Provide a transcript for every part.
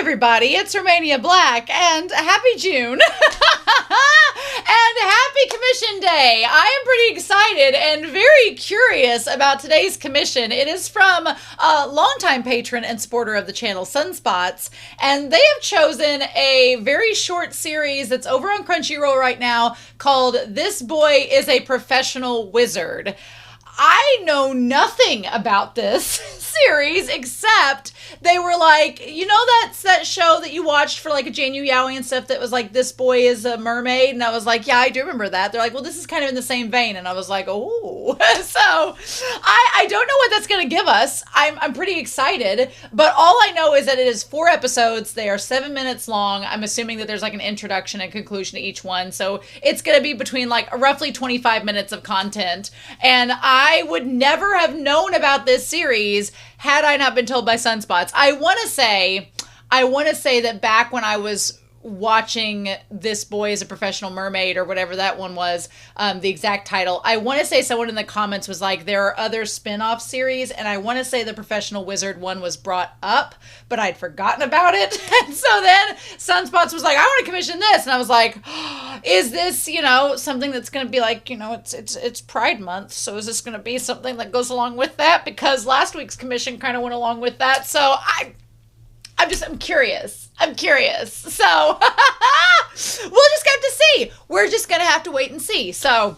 everybody, it's Romania Black, and happy June, and happy Commission Day. I am pretty excited and very curious about today's commission. It is from a longtime patron and supporter of the channel, Sunspots, and they have chosen a very short series that's over on Crunchyroll right now called This Boy is a Professional Wizard. I know nothing about this series except they were like, you know, that's that show that you watched for like a Jane Yu Yaoi and stuff that was like, This Boy is a Mermaid. And I was like, yeah, I do remember that. They're like, well, this is kind of in the same vein. And I was like, oh, so I don't know what that's going to give us. I'm pretty excited, but all I know is that it is 4 episodes. They are 7 minutes long. I'm assuming that there's like an introduction and conclusion to each one. So it's going to be between like roughly 25 minutes of content. And I would never have known about this series had I not been told by Sunspots. I want to say that back when I was watching This Boy is a Professional Mermaid or whatever that one was, the exact title, I want to say someone in the comments was like, there are other spin-off series, and I want to say the Professional Wizard one was brought up, but I'd forgotten about it. And so then Sunspots was like, I want to commission this, and I was like, oh, is this, you know, something that's going to be like, you know, it's Pride Month, so is this going to be something that goes along with that? Because last week's commission kind of went along with that, so I'm curious. So we'll just have to see. We're just going to have to wait and see. So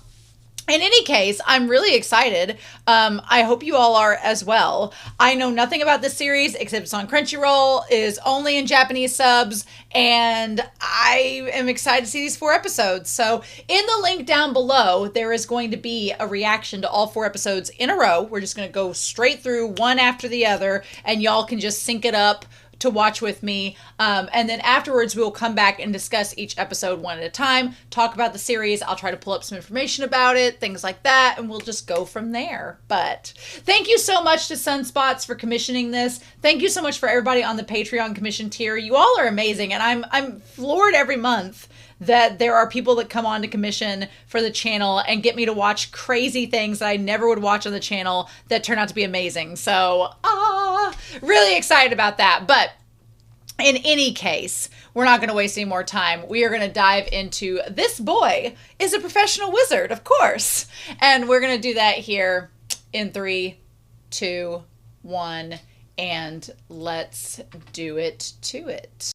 in any case, I'm really excited. I hope you all are as well. I know nothing about this series except it's on Crunchyroll, is only in Japanese subs, and I am excited to see these 4 episodes. So in the link down below, there is going to be a reaction to all 4 episodes in a row. We're just going to go straight through one after the other, and y'all can just sync it up to watch with me, and then afterwards we'll come back and discuss each episode one at a time, talk about the series. I'll try to pull up some information about it, things like that, and we'll just go from there. But thank you so much to Sunspots for commissioning this. Thank you so much for everybody on the Patreon commission tier. You all are amazing, and I'm floored every month that there are people that come on to commission for the channel and get me to watch crazy things that I never would watch on the channel that turn out to be amazing. So, really excited about that. But in any case, we're not going to waste any more time. We are going to dive into This Boy is a Professional Wizard, of course. And we're going to do that here in 3, 2, 1, and let's do it to it.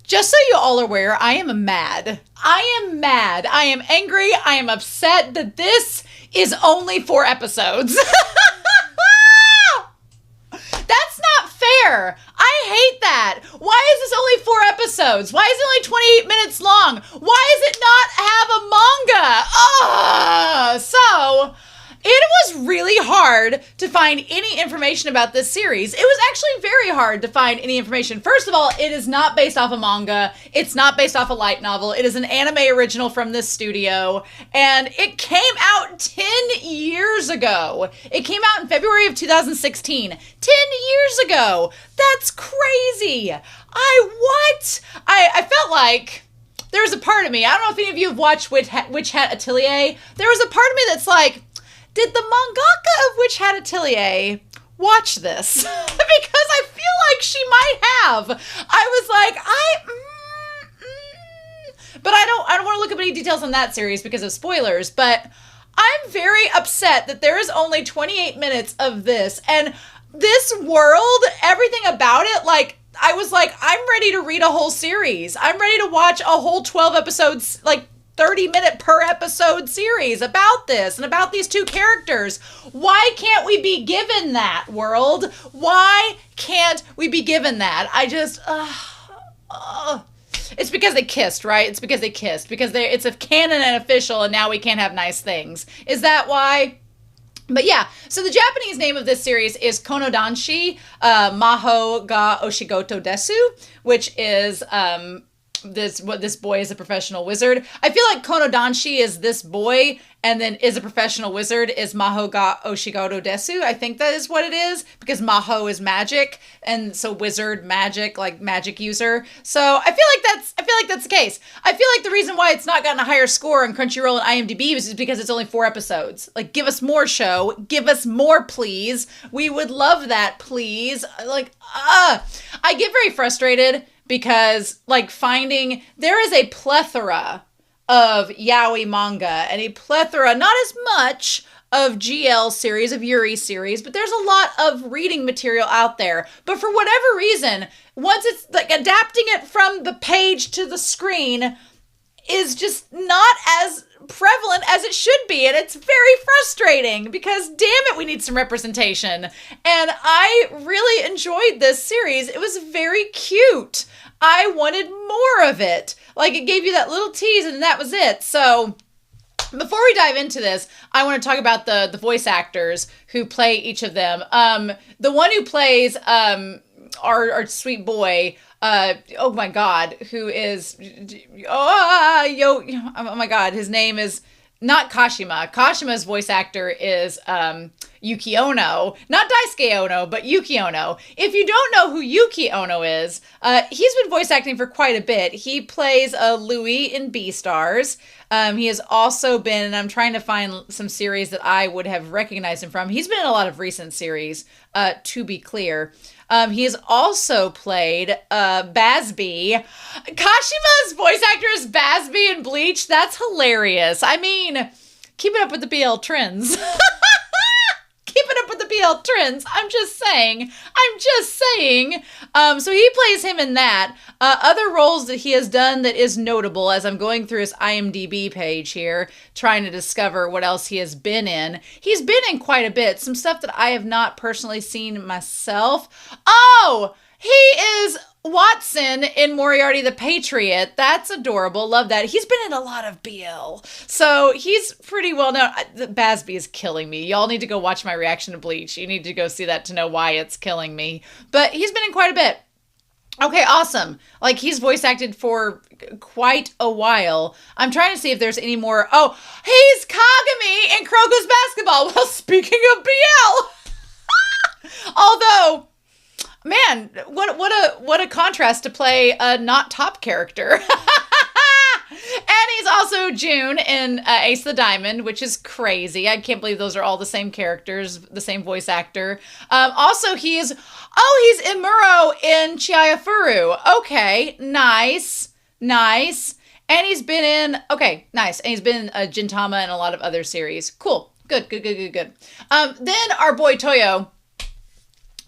Just so you all are aware, I am mad. I am mad. I am angry. I am upset that this is only 4 episodes. That's not fair. I hate that. Why is this only 4 episodes? Why is it only 28 minutes long? Why does it not have a manga? So it was really hard to find any information about this series. It was actually very hard to find any information. First of all, it is not based off a manga. It's not based off a light novel. It is an anime original from this studio, and it came out 10 years ago. It came out in February of 2016. 10 years ago. That's crazy. I felt like there was a part of me, I don't know if any of you have watched Witch Hat Atelier. There was a part of me that's like, did the mangaka of Witch Hat Atelier watch this? Because I feel like she might have. I was like, but I don't want to look up any details on that series because of spoilers, but I'm very upset that there is only 28 minutes of this, and this world, everything about it, like, I was like, I'm ready to read a whole series. I'm ready to watch a whole 12 episodes, like 30-minute per episode series about this and about these 2 characters. Why can't we be given that, world? Why can't we be given that? I just, it's because they kissed, right? It's because they kissed. Because it's a canon and official, and now we can't have nice things. Is that why? But yeah, so the Japanese name of this series is Konodanshi Maho ga Oshigoto Desu, which is this boy is a professional wizard. I feel like Konodanshi is this boy, and then is a professional wizard is Maho ga Oshigoto Desu. I think that is what it is, because Maho is magic, and so wizard, magic, like magic user. So I feel like that's the case. I feel like the reason why it's not gotten a higher score on Crunchyroll and IMDb is because it's only 4 episodes. Like, give us more show, give us more, please. We would love that, please. Like, I get very frustrated because, like, there is a plethora of yaoi manga and a plethora, not as much of GL series, of Yuri series, but there's a lot of reading material out there. But for whatever reason, once it's like adapting it from the page to the screen is just not as prevalent as it should be. And it's very frustrating because, damn it, we need some representation. And I really enjoyed this series. It was very cute. I wanted more of it. Like, it gave you that little tease and that was it. So before we dive into this, I want to talk about the voice actors who play each of them. The one who plays our sweet boy, oh my God, who is, oh my God, his name is not Kashima. Kashima's voice actor is Yuki Ono. Not Daisuke Ono, but Yuki Ono. If you don't know who Yuki Ono is, he's been voice acting for quite a bit. He plays Louis in Beastars. He has also been, and I'm trying to find some series that I would have recognized him from. He's been in a lot of recent series, to be clear. He has also played Basby. Kashima's voice actor is Basby in Bleach. That's hilarious. I mean, keep it up with the BL trends. Keep it up with the BL trends. I'm just saying. So he plays him in that. Other roles that he has done that is notable, as I'm going through his IMDb page here, trying to discover what else he has been in. He's been in quite a bit. Some stuff that I have not personally seen myself. Oh, he is Watson in Moriarty the Patriot. That's adorable. Love that. He's been in a lot of BL. So he's pretty well known. Basby is killing me. Y'all need to go watch my reaction to Bleach. You need to go see that to know why it's killing me. But he's been in quite a bit. Okay, awesome. Like, he's voice acted for quite a while. I'm trying to see if there's any more. Oh, he's Kagami in Krogo's Basketball. Well, speaking of BL. Although, man, what a contrast to play a not top character. And he's also June in Ace the Diamond, which is crazy. I can't believe those are all the same characters, the same voice actor. Also, he's Imuro in Chiayafuru. Okay, nice. And he's been in, okay, nice. And he's been in Gintama and a lot of other series. Cool. Good. Then our boy Toyo.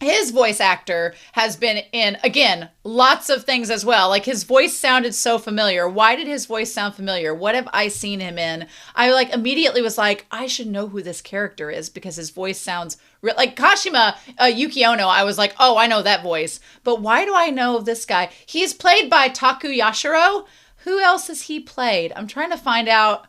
His voice actor has been in, again, lots of things as well. Like, his voice sounded so familiar. Why did his voice sound familiar? What have I seen him in? I immediately was like, I should know who this character is because his voice sounds like Kashima, Yuki Ono. I was like, oh, I know that voice. But why do I know this guy? He's played by Taku Yashiro. Who else has he played? I'm trying to find out.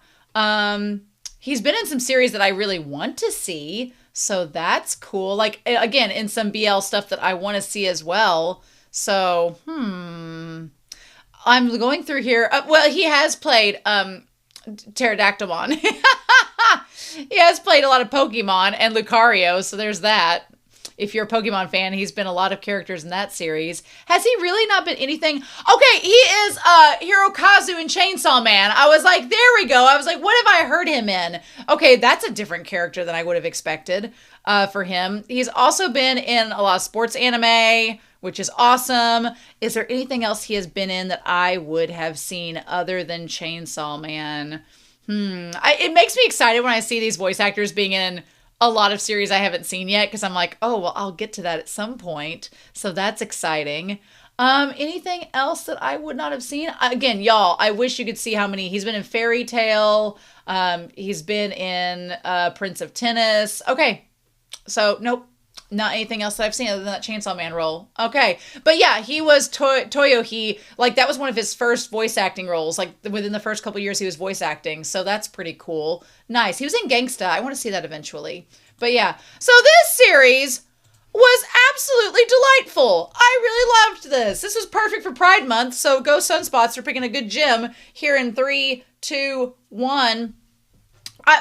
He's been in some series that I really want to see. So that's cool. Like, again, in some BL stuff that I want to see as well. So, I'm going through here. Well, he has played Pterodactylon. He has played a lot of Pokemon and Lucario, so there's that. If you're a Pokemon fan, he's been a lot of characters in that series. Has he really not been anything? Okay, he is Hirokazu in Chainsaw Man. I was like, there we go. I was like, what have I heard him in? Okay, that's a different character than I would have expected for him. He's also been in a lot of sports anime, which is awesome. Is there anything else he has been in that I would have seen other than Chainsaw Man? It makes me excited when I see these voice actors being in a lot of series I haven't seen yet, because I'm like, oh, well, I'll get to that at some point. So that's exciting. Anything else that I would not have seen? Again, y'all, I wish you could see how many. He's been in Fairy Tale. He's been in Prince of Tennis. Okay. So, nope. Not anything else that I've seen other than that Chainsaw Man role. Okay. But yeah, he was Toyo. That was one of his first voice acting roles. Like, within the first couple years, he was voice acting. So that's pretty cool. Nice. He was in Gangsta. I want to see that eventually. But yeah. So this series was absolutely delightful. I really loved this. This was perfect for Pride Month, so go Sunspots for picking a good gym here in 3, 2, 1.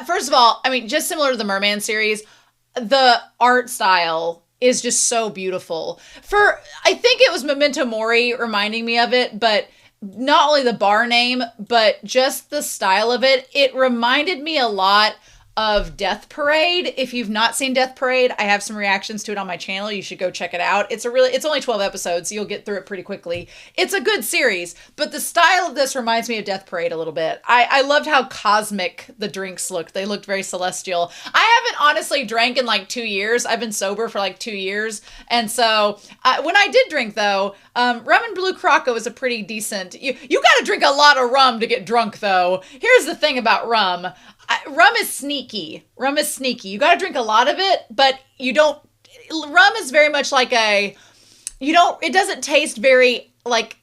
First of all, I mean, just similar to the Merman series, the art style is just so beautiful. I think it was Memento Mori reminding me of it, but not only the bar name, but just the style of it. It reminded me a lot of Death Parade. If you've not seen Death Parade, I have some reactions to it on my channel. You should go check it out. It's only 12 episodes, so you'll get through it pretty quickly. It's a good series, but the style of this reminds me of Death Parade a little bit. I loved how cosmic the drinks looked. They looked very celestial. I haven't honestly drank in like 2 years. I've been sober for like 2 years. And so when I did drink though, rum and Blue Croco is a pretty decent, you got to drink a lot of rum to get drunk though. Here's the thing about rum. Rum is sneaky. You got to drink a lot of it, but you don't. Rum is very much like it doesn't taste very like,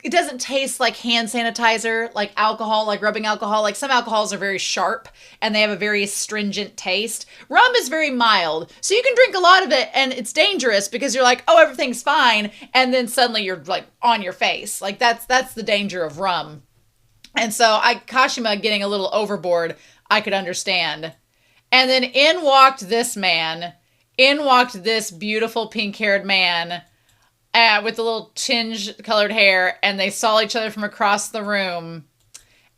it doesn't taste like hand sanitizer, like alcohol, like rubbing alcohol. Like some alcohols are very sharp and they have a very astringent taste. Rum is very mild. So you can drink a lot of it and it's dangerous because you're like, oh, everything's fine. And then suddenly you're like on your face. Like that's the danger of rum. And so Kashima getting a little overboard, I could understand. And then in walked this beautiful pink-haired man with the little tinge-colored hair, and they saw each other from across the room.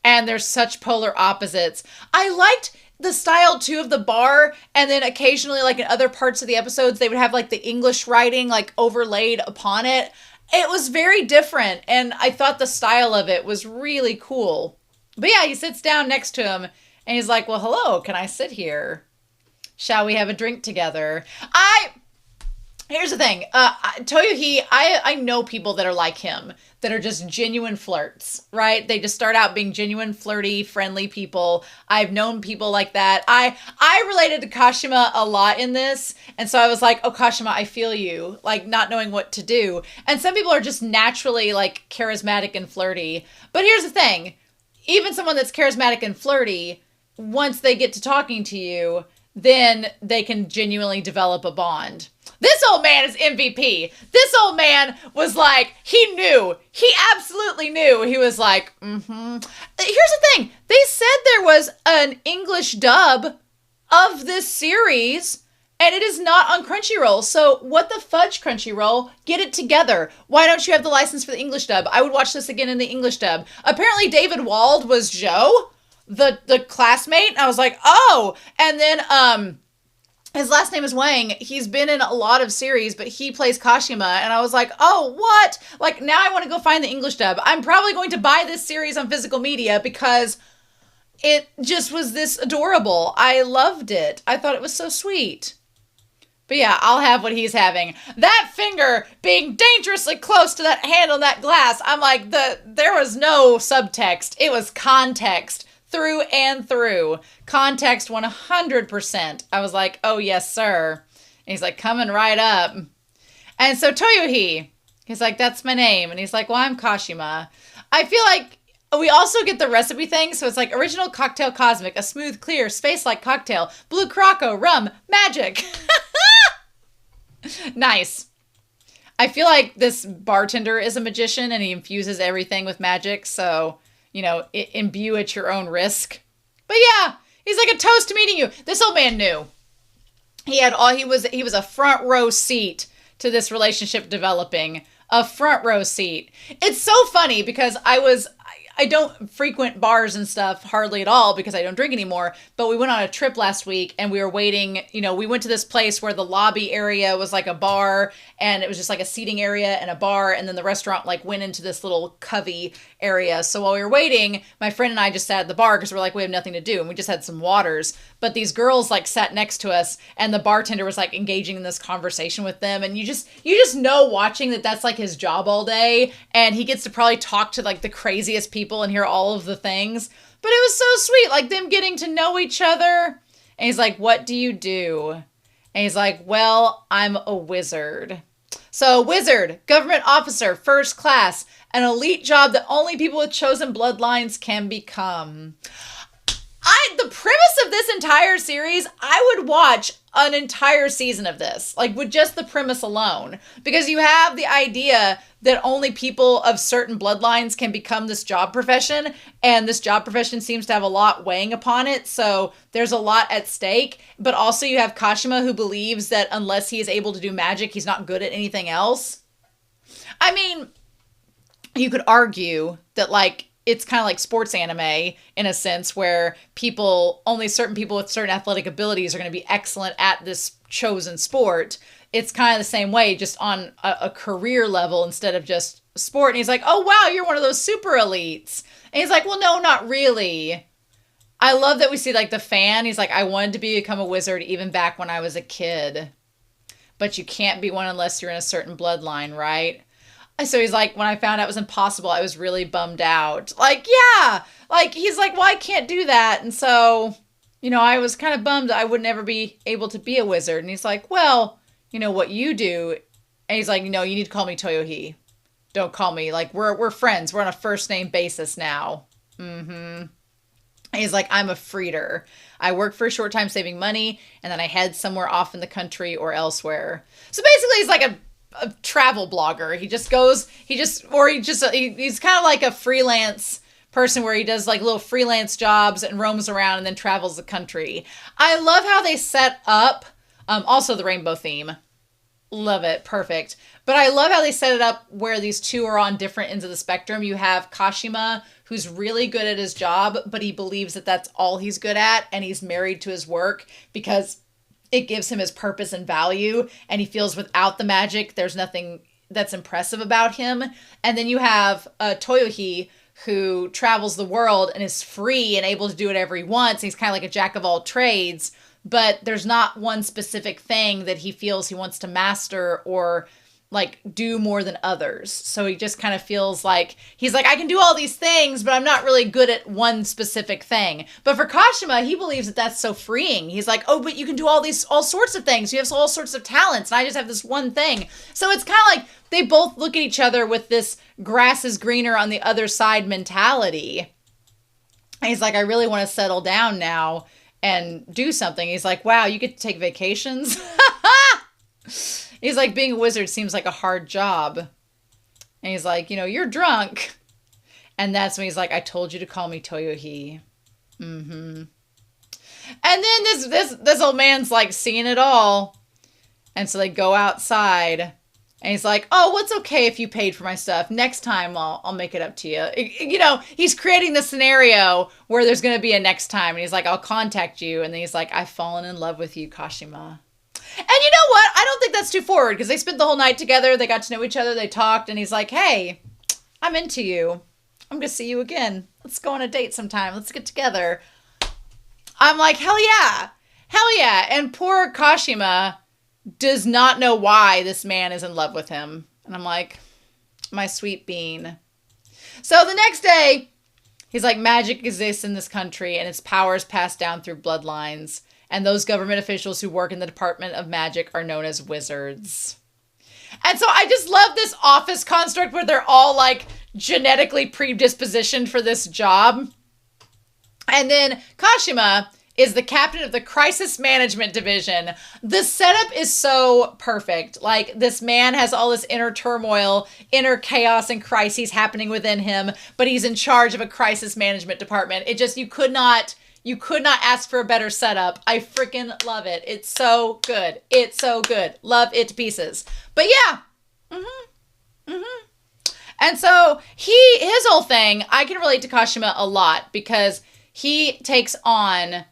And they're such polar opposites. I liked the style, too, of the bar, and then occasionally, like in other parts of the episodes, they would have like the English writing like overlaid upon it. It was very different, and I thought the style of it was really cool. But yeah, he sits down next to him, and he's like, well, hello, can I sit here? Shall we have a drink together? Here's the thing. Toyohi, I know people that are like him, that are just genuine flirts, right? They just start out being genuine, flirty, friendly people. I've known people like that. I related to Kashima a lot in this. And so I was like, oh, Kashima, I feel you. Like, not knowing what to do. And some people are just naturally, like, charismatic and flirty. But here's the thing. Even someone that's charismatic and flirty, once they get to talking to you, then they can genuinely develop a bond. This old man is MVP. This old man was like, he knew. He absolutely knew. He was like, Here's the thing. They said there was an English dub of this series, and it is not on Crunchyroll. So what the fudge, Crunchyroll? Get it together. Why don't you have the license for the English dub? I would watch this again in the English dub. Apparently David Wald was Joe, the classmate. I was like, oh. And then his last name is Wang. He's been in a lot of series, but he plays Kashima. And I was like, oh, what? Like, now I want to go find the English dub. I'm probably going to buy this series on physical media because it just was this adorable. I loved it. I thought it was so sweet. But yeah, I'll have what he's having. That finger being dangerously close to that hand on that glass. I'm like, there was no subtext. It was context. Through and through. Context 100%. I was like, oh, yes, sir. And he's like, coming right up. And so Toyohi, he's like, that's my name. And he's like, well, I'm Kashima. I feel like we also get the recipe thing. So it's like original cocktail cosmic, a smooth, clear, space-like cocktail, Blue Croco, rum, magic. Nice. I feel like this bartender is a magician and he infuses everything with magic. So, you know, imbue at your own risk. But yeah, he's like, a toast to meeting you. This old man knew. He was a front row seat to this relationship developing. A front row seat. It's so funny because I don't frequent bars and stuff hardly at all because I don't drink anymore. But we went on a trip last week and we were waiting. You know, we went to this place where the lobby area was like a bar and it was just like a seating area and a bar. And then the restaurant like went into this little covey area. So while we were waiting, my friend and I just sat at the bar because we're like, we have nothing to do. And we just had some waters. But these girls like sat next to us and the bartender was like engaging in this conversation with them. And you just know watching that that's like his job all day. And he gets to probably talk to like the craziest people and hear all of the things. But it was so sweet, like them getting to know each other. And he's like, what do you do? And he's like, well, I'm a wizard. So wizard, government officer, first class, an elite job that only people with chosen bloodlines can become. I The premise of this entire series, I would watch an entire season of this, like with just the premise alone, because you have the idea that only people of certain bloodlines can become this job profession, and this job profession seems to have a lot weighing upon it, so there's a lot at stake. But also you have Kashima, who believes that unless he is able to do magic, he's not good at anything else. I mean, you could argue that, like, it's kind of like sports anime in a sense, where only certain people with certain athletic abilities are going to be excellent at this chosen sport. It's kind of the same way, just on a career level instead of just sport. And he's like, oh, wow, you're one of those super elites. And he's like, well, no, not really. I love that we see, like, the fan. He's like, I wanted to become a wizard even back when I was a kid. But you can't be one unless you're in a certain bloodline, right? So he's like, when I found out it was impossible, I was really bummed out. Like, yeah. Like, he's like, well, I can't do that. And so, I was kind of bummed that I would never be able to be a wizard. And he's like, well, what you do. And he's like, no, you need to call me Toyohi. Don't call me. Like, we're friends. We're on a first name basis now. Mm-hmm. And he's like, I'm a freeder. I work for a short time saving money, and then I head somewhere off in the country or elsewhere. So basically, he's like a travel blogger. He's kind of like a freelance person where he does like little freelance jobs and roams around and then travels the country. I love how they set up, also the rainbow theme. Love it. Perfect. But I love how they set it up where these two are on different ends of the spectrum. You have Kashima, who's really good at his job, but he believes that that's all he's good at, and he's married to his work because it gives him his purpose and value, and he feels without the magic, there's nothing that's impressive about him. And then you have Toyohi, who travels the world and is free and able to do whatever he wants. He's kind of like a jack of all trades, but there's not one specific thing that he feels he wants to master or like do more than others. So he just kind of feels like, he's like, I can do all these things, but I'm not really good at one specific thing. But for Kashima, he believes that that's so freeing. He's like, oh, but you can do all sorts of things. You have all sorts of talents, and I just have this one thing. So it's kind of like they both look at each other with this grass is greener on the other side mentality. And he's like, I really want to settle down now and do something. He's like, wow, you get to take vacations? He's like, being a wizard seems like a hard job. And he's like, you're drunk. And that's when he's like, I told you to call me Toyohi. Mm-hmm. And then this old man's like seeing it all. And so they go outside. And he's like, oh, well, it's okay if you paid for my stuff. Next time I'll make it up to you. He's creating the scenario where there's going to be a next time. And he's like, I'll contact you. And then he's like, I've fallen in love with you, Kashima. And you know what? I don't think that's too forward, because they spent the whole night together. They got to know each other. They talked, and he's like, hey, I'm into you. I'm going to see you again. Let's go on a date sometime. Let's get together. I'm like, hell yeah. Hell yeah. And poor Kashima does not know why this man is in love with him. And I'm like, my sweet bean. So the next day, he's like, magic exists in this country, and its powers passed down through bloodlines. And those government officials who work in the Department of Magic are known as wizards. And so I just love this office construct where they're all like genetically predispositioned for this job. And then Kashima is the captain of the crisis management division. The setup is so perfect. Like, this man has all this inner turmoil, inner chaos and crises happening within him, but he's in charge of a crisis management department. It just, you could not ask for a better setup. I freaking love it. It's so good. It's so good. Love it to pieces. But yeah. And so his whole thing, I can relate to Kashima a lot, because he takes on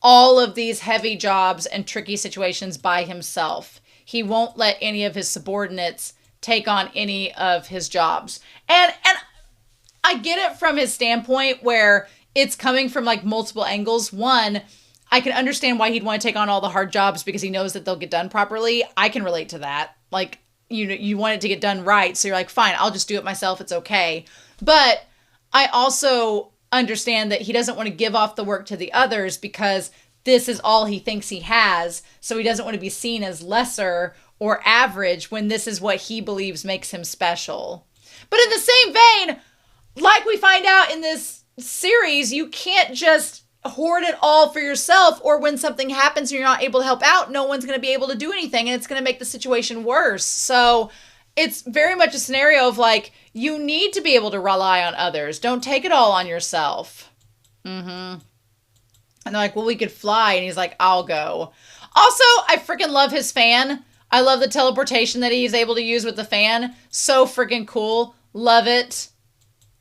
all of these heavy jobs and tricky situations by himself. He won't let any of his subordinates take on any of his jobs. And I get it from his standpoint, where it's coming from like multiple angles. One, I can understand why he'd want to take on all the hard jobs because he knows that they'll get done properly. I can relate to that. Like, you want it to get done right. So you're like, fine, I'll just do it myself. It's okay. But I also understand that he doesn't want to give off the work to the others because this is all he thinks he has. So he doesn't want to be seen as lesser or average when this is what he believes makes him special. But in the same vein, like we find out in this series, you can't just hoard it all for yourself, or when something happens and you're not able to help out, no one's going to be able to do anything, and it's going to make the situation worse. So it's very much a scenario of like, you need to be able to rely on others. Don't take it all on yourself. And they're like, well, we could fly. And he's like, I'll go. Also, I freaking love his fan. I love the teleportation that he's able to use with the fan. So freaking cool. Love it.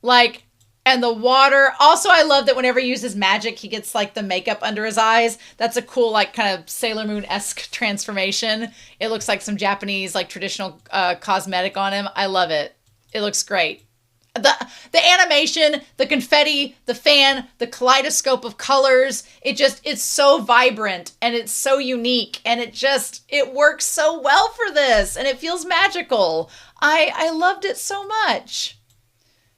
Like, and the water. Also, I love that whenever he uses magic, he gets like the makeup under his eyes. That's a cool, like, kind of Sailor Moon-esque transformation. It looks like some Japanese, like, traditional cosmetic on him. I love it. It looks great. The animation, the confetti, the fan, the kaleidoscope of colors, it's so vibrant and it's so unique, and it works so well for this, and it feels magical. I loved it so much.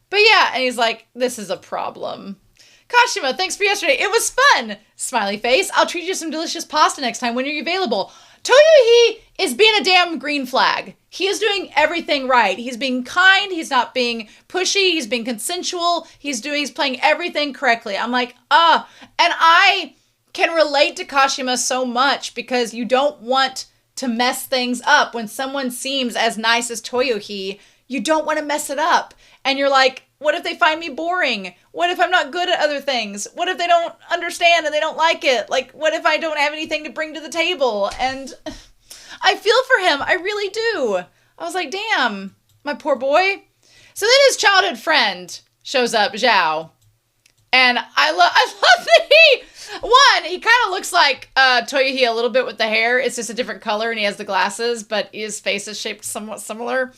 But yeah, and he's like, this is a problem. Kashima, thanks for yesterday. It was fun. Smiley face. I'll treat you some delicious pasta next time. When are you available? Toyohi is being a damn green flag. He is doing everything right. He's being kind. He's not being pushy. He's being consensual. He's playing everything correctly. I'm like, and I can relate to Kashima so much, because you don't want to mess things up. When someone seems as nice as Toyohi, you don't want to mess it up. And you're like, what if they find me boring? What if I'm not good at other things? What if they don't understand and they don't like it? Like, what if I don't have anything to bring to the table? And I feel for him. I really do. I was like, damn, my poor boy. So then his childhood friend shows up, Zhao. And I love that he kind of looks like Toyohi a little bit with the hair. It's just a different color, and he has the glasses, but his face is shaped somewhat similar.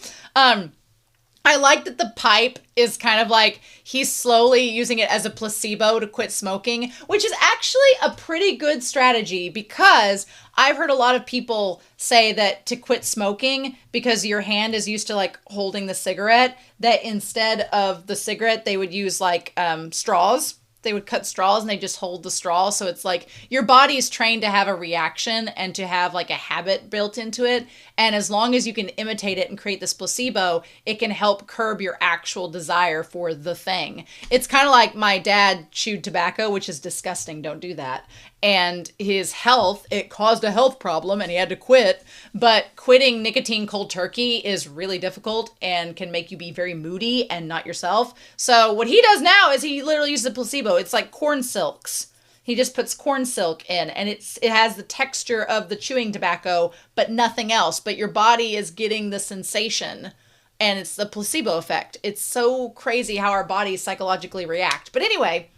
I like that the pipe is kind of like he's slowly using it as a placebo to quit smoking, which is actually a pretty good strategy, because I've heard a lot of people say that to quit smoking, because your hand is used to like holding the cigarette, that instead of the cigarette, they would use like straws. They would cut straws and they just hold the straw. So it's like your body is trained to have a reaction and to have like a habit built into it. And as long as you can imitate it and create this placebo, it can help curb your actual desire for the thing. It's kind of like my dad chewed tobacco, which is disgusting. Don't do that. And his health, it caused a health problem and he had to quit. But quitting nicotine cold turkey is really difficult and can make you be very moody and not yourself. So what he does now is he literally uses a placebo. It's like corn silks. He just puts corn silk in, and it has the texture of the chewing tobacco, but nothing else. But your body is getting the sensation, and it's the placebo effect. It's so crazy how our bodies psychologically react. But anyway,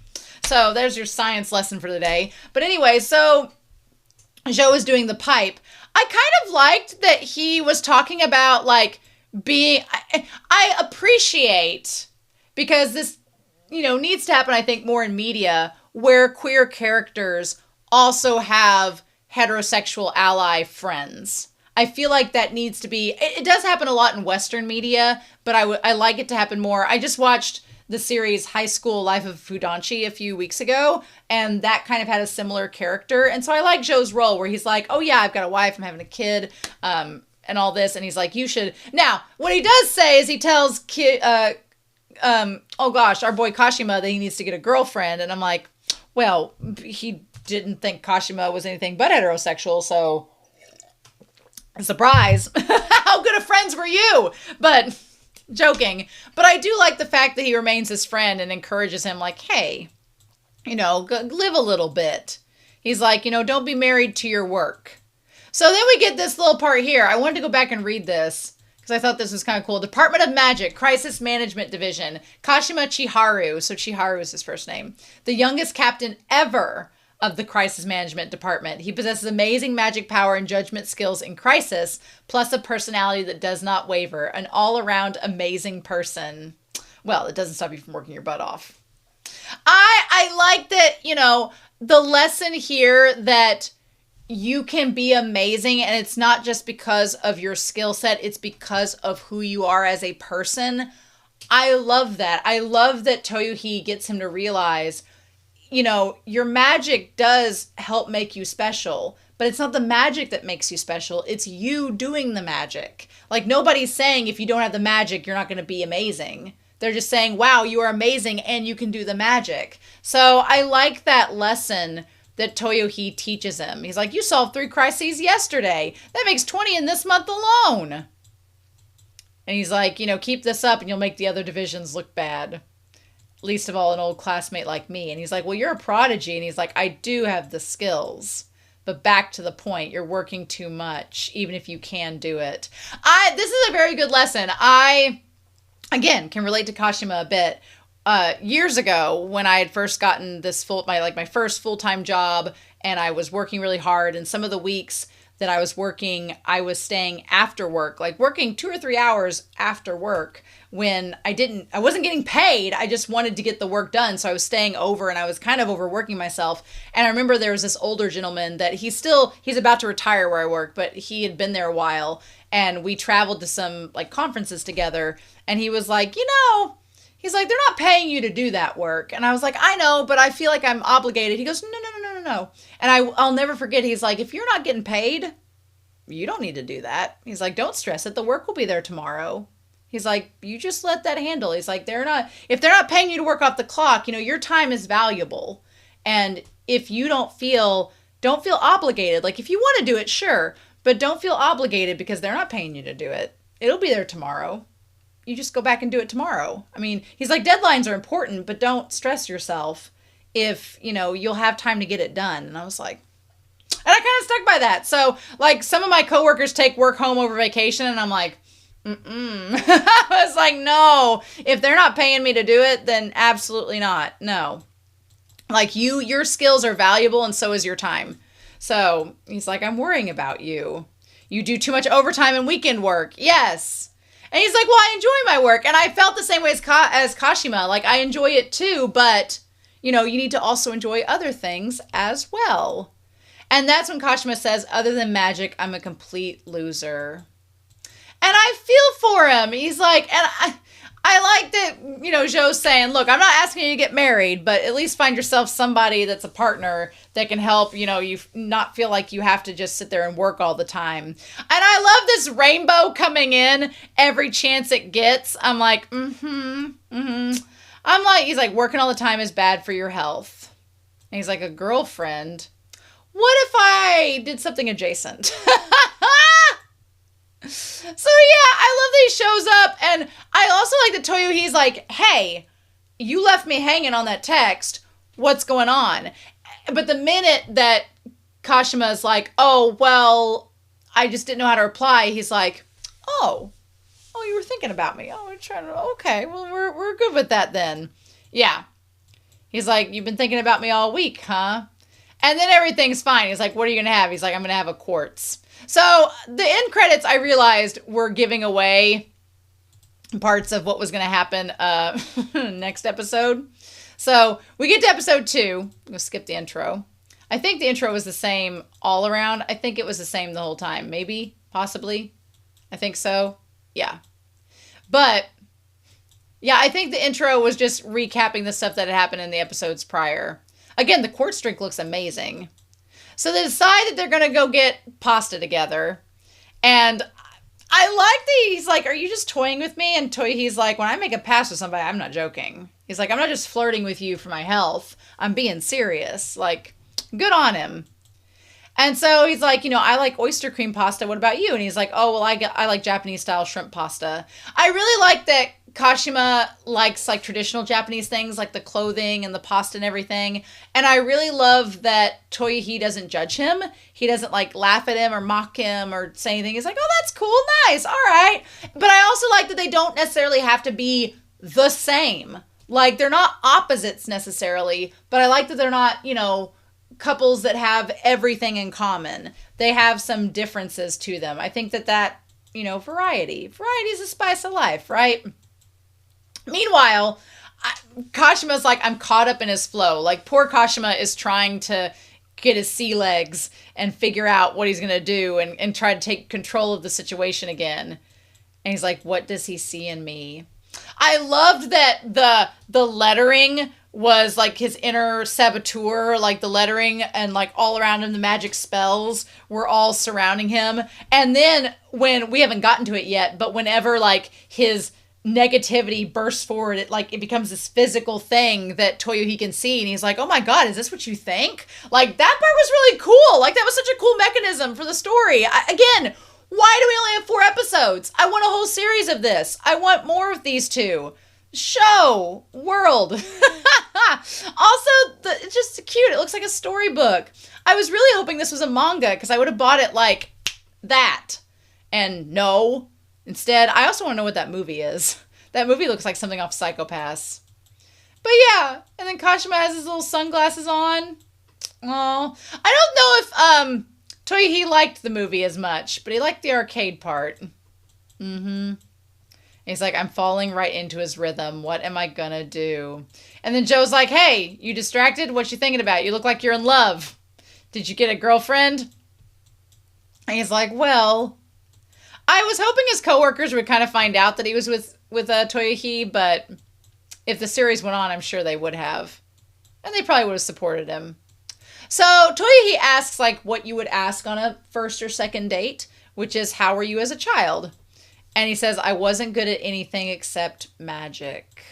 so there's your science lesson for the day. But anyway, so Zhou is doing the pipe. I kind of liked that he was talking about like being, I appreciate, because this, needs to happen, I think, more in media, where queer characters also have heterosexual ally friends. I feel like that needs to be, it does happen a lot in Western media, but I like it to happen more. I just watched the series High School Life of Fudanchi a few weeks ago, and that kind of had a similar character. And so I like Zhou's role where he's like, oh yeah, I've got a wife, I'm having a kid, and all this. And he's like, you should. Now, what he does say is he tells our boy Kashima that he needs to get a girlfriend. And I'm like, well, he didn't think Kashima was anything but heterosexual, so surprise. How good of friends were you? But joking. But I do like the fact that he remains his friend and encourages him like, hey, live a little bit. He's like, don't be married to your work. So then we get this little part here. I wanted to go back and read this because I thought this was kind of cool. Department of Magic, Crisis Management Division, Kashima Chiharu. So Chiharu is his first name. The youngest captain ever of the Crisis Management Department. He possesses amazing magic power and judgment skills in crisis, plus a personality that does not waver. An all-around amazing person. Well, it doesn't stop you from working your butt off. I like that, the lesson here that you can be amazing, and it's not just because of your skill set, it's because of who you are as a person. I love that. I love that Toyohi gets him to realize, your magic does help make you special, but it's not the magic that makes you special. It's you doing the magic. Like, nobody's saying if you don't have the magic, you're not going to be amazing. They're just saying, wow, you are amazing and you can do the magic. So I like that lesson that Toyohee teaches him. He's like, you solved 3 crises yesterday. That makes 20 in this month alone. And he's like, keep this up and you'll make the other divisions look bad. Least of all, an old classmate like me. And he's like, well, you're a prodigy. And he's like, I do have the skills. But back to the point, you're working too much, even if you can do it. This is a very good lesson. I, again, can relate to Kashima a bit. Years ago, when I had first gotten this my first full-time job, and I was working really hard, and some of the weeks that I was working, I was staying after work, like working 2 or 3 hours after work when I wasn't getting paid. I just wanted to get the work done. So I was staying over and I was kind of overworking myself. And I remember there was this older gentleman that he's about to retire where I work, but he had been there a while, and we traveled to some like conferences together. And he was like, he's like, they're not paying you to do that work. And I was like, I know, but I feel like I'm obligated. He goes, no. And I'll never forget. He's like, if you're not getting paid, you don't need to do that. He's like, don't stress it. The work will be there tomorrow. He's like, you just let that handle. He's like, if they're not paying you to work off the clock, your time is valuable. And if you don't feel obligated, like if you want to do it, sure, but don't feel obligated because they're not paying you to do it. It'll be there tomorrow. You just go back and do it tomorrow. I mean, he's like, deadlines are important, but don't stress yourself if, you'll have time to get it done. And I was like, and I kind of stuck by that. So like some of my coworkers take work home over vacation, and I'm like, I was like, no, if they're not paying me to do it, then absolutely not. No, like your skills are valuable, and so is your time. So he's like, I'm worrying about you. You do too much overtime and weekend work. Yes. And he's like, well, I enjoy my work. And I felt the same way as Kashima. Like, I enjoy it too, but, you need to also enjoy other things as well. And that's when Kashima says, other than magic, I'm a complete loser. And I feel for him. He's like, and I like that, Joe's saying, look, I'm not asking you to get married, but at least find yourself somebody that's a partner that can help, you not feel like you have to just sit there and work all the time. And I love this rainbow coming in every chance it gets. I'm like, I'm like, he's like, working all the time is bad for your health. And he's like, a girlfriend? What if I did something adjacent? So yeah, I love that he shows up, and I also like that Toyohee's like, hey, you left me hanging on that text. What's going on? But the minute that Kashima is like, oh, well, I just didn't know how to reply, he's like, oh, you were thinking about me. Oh, we're trying to, okay, well, we're good with that then. Yeah. He's like, you've been thinking about me all week, huh? And then everything's fine. He's like, what are you going to have? He's like, I'm going to have a quartz. So the end credits, I realized, were giving away parts of what was going to happen next episode. So we get to episode 2. We'll skip the intro. I think the intro was the same all around. I think it was the same the whole time. Maybe, possibly. I think so. Yeah. But yeah, I think the intro was just recapping the stuff that had happened in the episodes prior. Again, the quartz drink looks amazing. So they decide that they're going to go get pasta together. And I like that he's like, are you just toying with me? And he's like, when I make a pass with somebody, I'm not joking. He's like, I'm not just flirting with you for my health. I'm being serious. Like, good on him. And so he's like, I like oyster cream pasta. What about you? And he's like, oh, well, I like Japanese style shrimp pasta. I really like that Kashima likes like traditional Japanese things, like the clothing and the pasta and everything. And I really love that Toyohee doesn't judge him. He doesn't like laugh at him or mock him or say anything. He's like, oh, that's cool. Nice. All right. But I also like that they don't necessarily have to be the same. Like, they're not opposites necessarily, but I like that they're not, couples that have everything in common. They have some differences to them. I think that, variety is the spice of life, right? Meanwhile, Kashima's like, I'm caught up in his flow. Like, poor Kashima is trying to get his sea legs and figure out what he's going to do and try to take control of the situation again. And he's like, what does he see in me? I loved that the lettering was like his inner saboteur, like the lettering, and like all around him, the magic spells were all surrounding him. And then when, we haven't gotten to it yet, but whenever like his negativity bursts forward. It becomes this physical thing that Toyohi can see, and he's like, oh my god, is this what you think? Like, that part was really cool. Like, that was such a cool mechanism for the story. Again, why do we only have 4 episodes? I want a whole series of this. I want more of these two. Show world. Also, it's just cute. It looks like a storybook. I was really hoping this was a manga, because I would have bought it like that. And no. Instead, I also want to know what that movie is. That movie looks like something off Psycho-Pass. But yeah, and then Kashima has his little sunglasses on. Oh, I don't know if Toyohi liked the movie as much, but he liked the arcade part. He's like, I'm falling right into his rhythm. What am I gonna do? And then Joe's like, hey, you distracted? What you thinking about? You look like you're in love. Did you get a girlfriend? And he's like, well, I was hoping his coworkers would kind of find out that he was with Toyohi, but if the series went on, I'm sure they would have. And they probably would have supported him. So Toyohi asks, like, what you would ask on a first or second date, which is, how were you as a child? And he says, I wasn't good at anything except magic.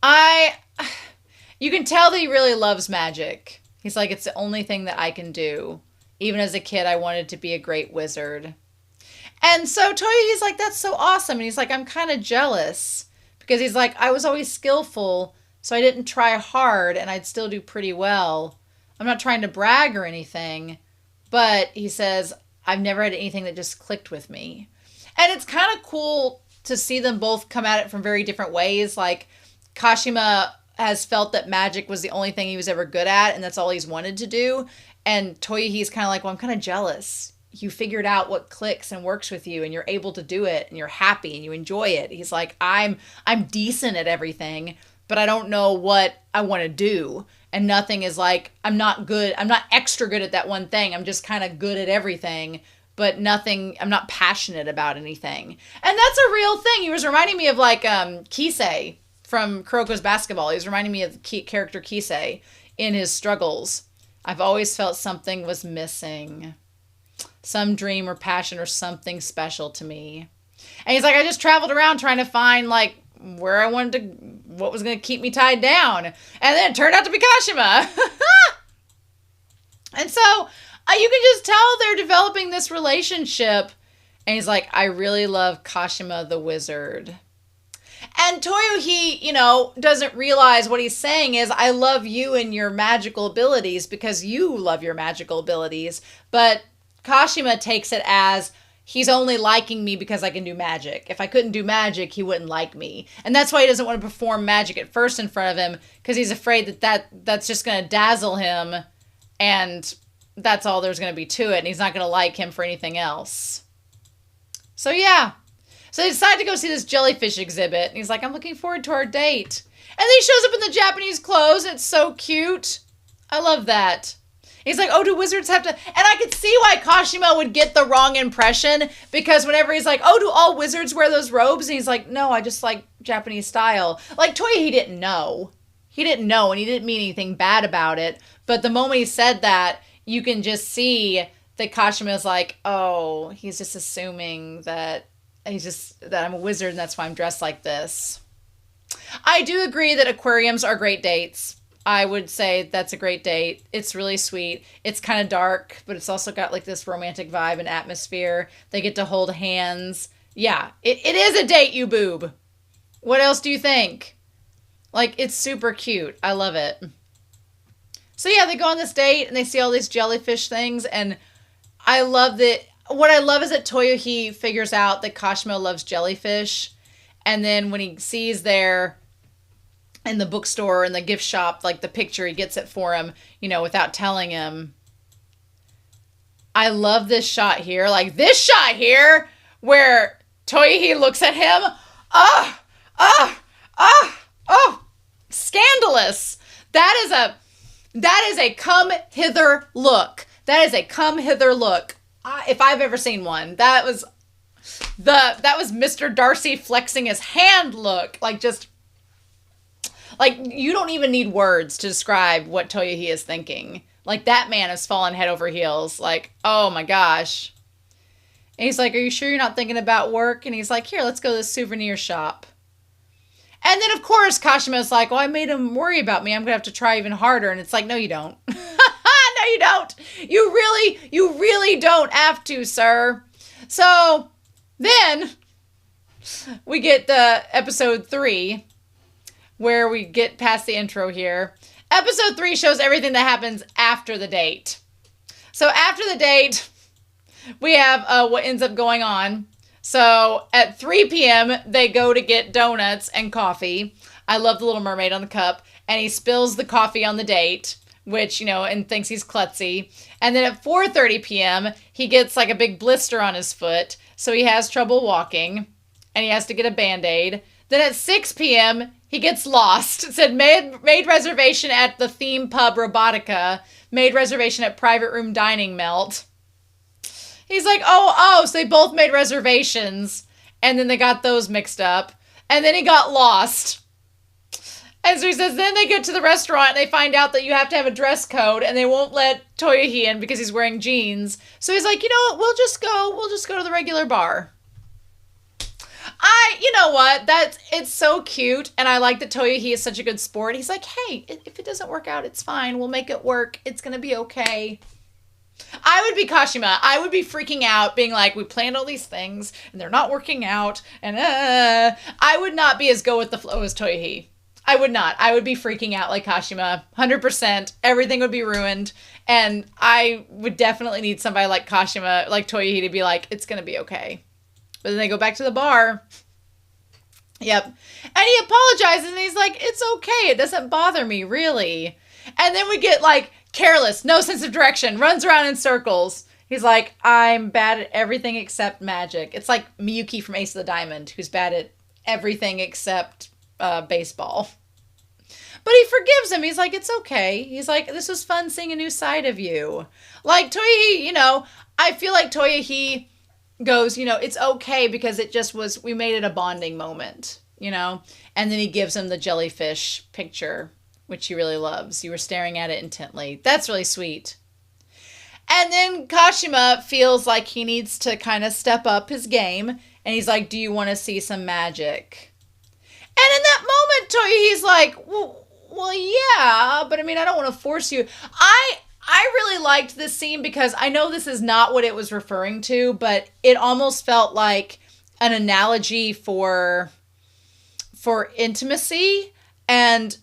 You can tell that he really loves magic. He's like, it's the only thing that I can do. Even as a kid, I wanted to be a great wizard. And so Toyohi's like, that's so awesome. And he's like, I'm kind of jealous. Because he's like, I was always skillful, so I didn't try hard, and I'd still do pretty well. I'm not trying to brag or anything. But he says, I've never had anything that just clicked with me. And it's kind of cool to see them both come at it from very different ways. Like, Kashima has felt that magic was the only thing he was ever good at, and that's all he's wanted to do. And Toyohi's kind of like, well, I'm kind of jealous. You figured out what clicks and works with you, and you're able to do it, and you're happy, and you enjoy it. He's like, I'm decent at everything, but I don't know what I want to do. And nothing is like, I'm not extra good at that one thing. I'm just kind of good at everything, but nothing, I'm not passionate about anything. And that's a real thing. He was reminding me of like Kisei from Kuroko's Basketball. He was reminding me of the character Kisei in his struggles. I've always felt something was missing. Some dream or passion or something special to me. And he's like, I just traveled around trying to find like where I wanted to, what was going to keep me tied down. And then it turned out to be Kashima. And so you can just tell they're developing this relationship. And he's like, I really love Kashima the wizard. And Toyohi, doesn't realize what he's saying is, I love you and your magical abilities because you love your magical abilities. But Kashima takes it as, he's only liking me because I can do magic. If I couldn't do magic, he wouldn't like me. And that's why he doesn't want to perform magic at first in front of him, because he's afraid that's just going to dazzle him, and that's all there's going to be to it, and he's not going to like him for anything else. So yeah. So they decide to go see this jellyfish exhibit, and he's like, I'm looking forward to our date. And then he shows up in the Japanese clothes, and it's so cute. I love that. He's like, oh, do wizards have to... And I could see why Kashima would get the wrong impression, because whenever he's like, oh, do all wizards wear those robes? And he's like, no, I just like Japanese style. Like, Toya, he didn't know. He didn't know, and he didn't mean anything bad about it. But the moment he said that, you can just see that Kashima's like, oh, he's just assuming that that I'm a wizard, and that's why I'm dressed like this. I do agree that aquariums are great dates. I would say that's a great date. It's really sweet. It's kind of dark, but it's also got like this romantic vibe and atmosphere. They get to hold hands. Yeah, it is a date, you boob. What else do you think? Like, it's super cute. I love it. So yeah, they go on this date and they see all these jellyfish things, and I love that. What I love is that Toyohi figures out that Kashima loves jellyfish, and then when he sees there in the bookstore and the gift shop, like the picture, he gets it for him, without telling him. I love this shot here. Like this shot here where Toyohi looks at him. Scandalous. That is a come hither look. That is a come hither look. If I've ever seen one, that was Mr. Darcy flexing his hand look. Like, you don't even need words to describe what Toyohi is thinking. Like, that man has fallen head over heels. Like, oh my gosh. And he's like, are you sure you're not thinking about work? And he's like, here, let's go to the souvenir shop. And then, of course, Kashima's like, well, I made him worry about me. I'm going to have to try even harder. And it's like, no, you don't. No, you don't. You really don't have to, sir. So then we get the episode 3, where we get past the intro here. Episode 3 shows everything that happens after the date. So after the date, we have what ends up going on. So at 3 p.m., they go to get donuts and coffee. I love the Little Mermaid on the cup. And he spills the coffee on the date, which, and thinks he's klutzy. And then at 4:30 p.m., he gets like a big blister on his foot. So he has trouble walking. And he has to get a Band-Aid. Then at 6 p.m., he gets lost. It said made reservation at the theme pub Robotica. Made reservation at private room dining Melt. He's like, so they both made reservations. And then they got those mixed up. And then he got lost. And so he says, then they get to the restaurant and they find out that you have to have a dress code. And they won't let Toyohee in because he's wearing jeans. So he's like, you know what, we'll just go to the regular bar. You know what, it's so cute. And I like that Toyohee is such a good sport. He's like, hey, if it doesn't work out, it's fine. We'll make it work. It's going to be okay. I would be Kashima. I would be freaking out, being like, we planned all these things, and they're not working out, and I would not be as go with the flow as Toyohee. I would not. I would be freaking out like Kashima, 100%. Everything would be ruined, and I would definitely need somebody like Kashima, like Toyohee, to be like, it's going to be okay. But then they go back to the bar. Yep. And he apologizes, and he's like, it's okay. It doesn't bother me, really. And then we get, like, careless, no sense of direction, runs around in circles. He's like, I'm bad at everything except magic. It's like Miyuki from Ace of the Diamond, who's bad at everything except baseball. But he forgives him. He's like, it's okay. He's like, this was fun seeing a new side of you. Like, Toyohee, I feel like Toyohee goes, it's okay because it just was, we made it a bonding moment, And then he gives him the jellyfish picture, which he really loves. You were staring at it intently. That's really sweet. And then Kashima feels like he needs to kind of step up his game. And he's like, do you want to see some magic? And in that moment, Toyohee's like, well, yeah, but I don't want to force you. I really liked this scene because I know this is not what it was referring to, but it almost felt like an analogy for intimacy. And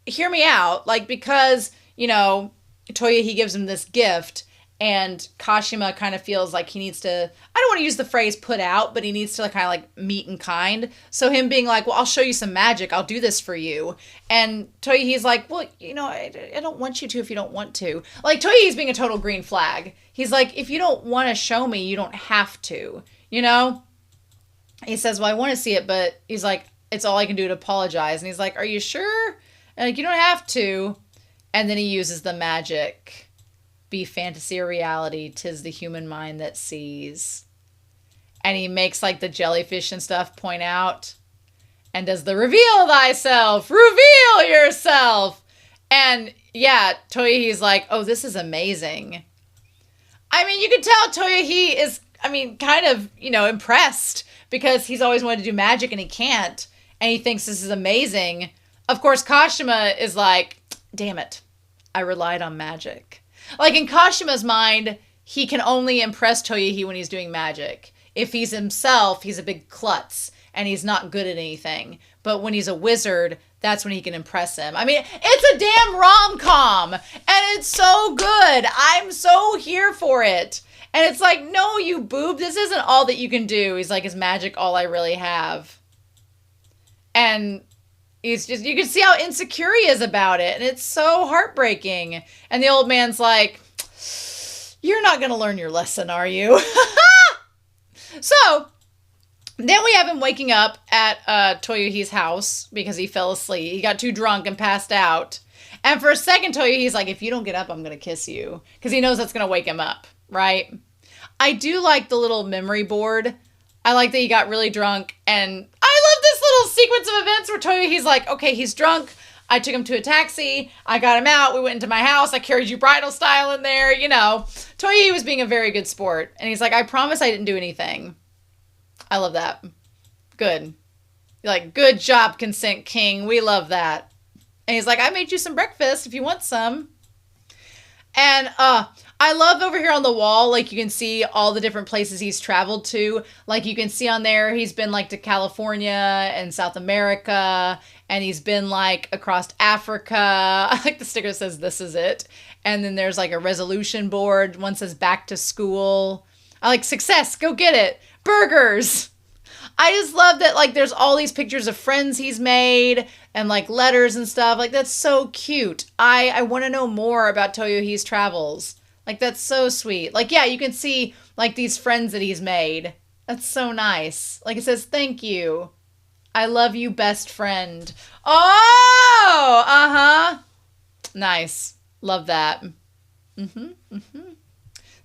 hear me out, like, because, Toyohee gives him this gift and Kashima kind of feels like he needs to, I don't want to use the phrase put out, but he needs to kind of like meet in kind. So him being like, well, I'll show you some magic. I'll do this for you. And Toyohee's like, well, I don't want you to if you don't want to. Like, Toyohee's being a total green flag. He's like, if you don't want to show me, you don't have to, He says, well, I want to see it, but he's like, it's all I can do to apologize. And he's like, are you sure? And like, you don't have to. And then he uses the magic. Be fantasy or reality, 'tis the human mind that sees. And he makes like the jellyfish and stuff point out. And does the reveal thyself. Reveal yourself. And yeah, Toyohee's like, oh, this is amazing. You can tell Toyohee is, kind of, impressed. Because he's always wanted to do magic and he can't. And he thinks this is amazing. Of course, Kashima is like, damn it, I relied on magic. Like, in Kashima's mind, he can only impress Toyohee when he's doing magic. If he's himself, he's a big klutz, and he's not good at anything. But when he's a wizard, that's when he can impress him. It's a damn rom-com, and it's so good. I'm so here for it. And it's like, no, you boob, this isn't all that you can do. He's like, is magic all I really have? And he's just, you can see how insecure he is about it. And it's so heartbreaking. And the old man's like, you're not going to learn your lesson, are you? So then we have him waking up at Toyohee's house because he fell asleep. He got too drunk and passed out. And for a second, Toyohee's like, if you don't get up, I'm going to kiss you. Because he knows that's going to wake him up, right? I do like the little memory board. I like that he got really drunk, and I love this little sequence of events where Toyohee's like, okay, he's drunk. I took him to a taxi. I got him out. We went into my house. I carried you bridal style in there. You know, Toyohi was being a very good sport. And he's like, I promise I didn't do anything. I love that. Good. Like, good job, Consent King. We love that. And he's like, I made you some breakfast if you want some. And I love over here on the wall, like you can see all the different places he's traveled to. Like you can see on there, he's been like to California and South America, and he's been like across Africa. I like the sticker that says, this is it. And then there's like a resolution board. One says back to school. I like success, go get it. Burgers. I just love that, like, there's all these pictures of friends he's made and, like, letters and stuff. Like, that's so cute. I want to know more about Toyohi's travels. Like, that's so sweet. Like, yeah, you can see, like, these friends that he's made. That's so nice. Like, it says, thank you. I love you, best friend. Oh, uh-huh. Nice. Love that.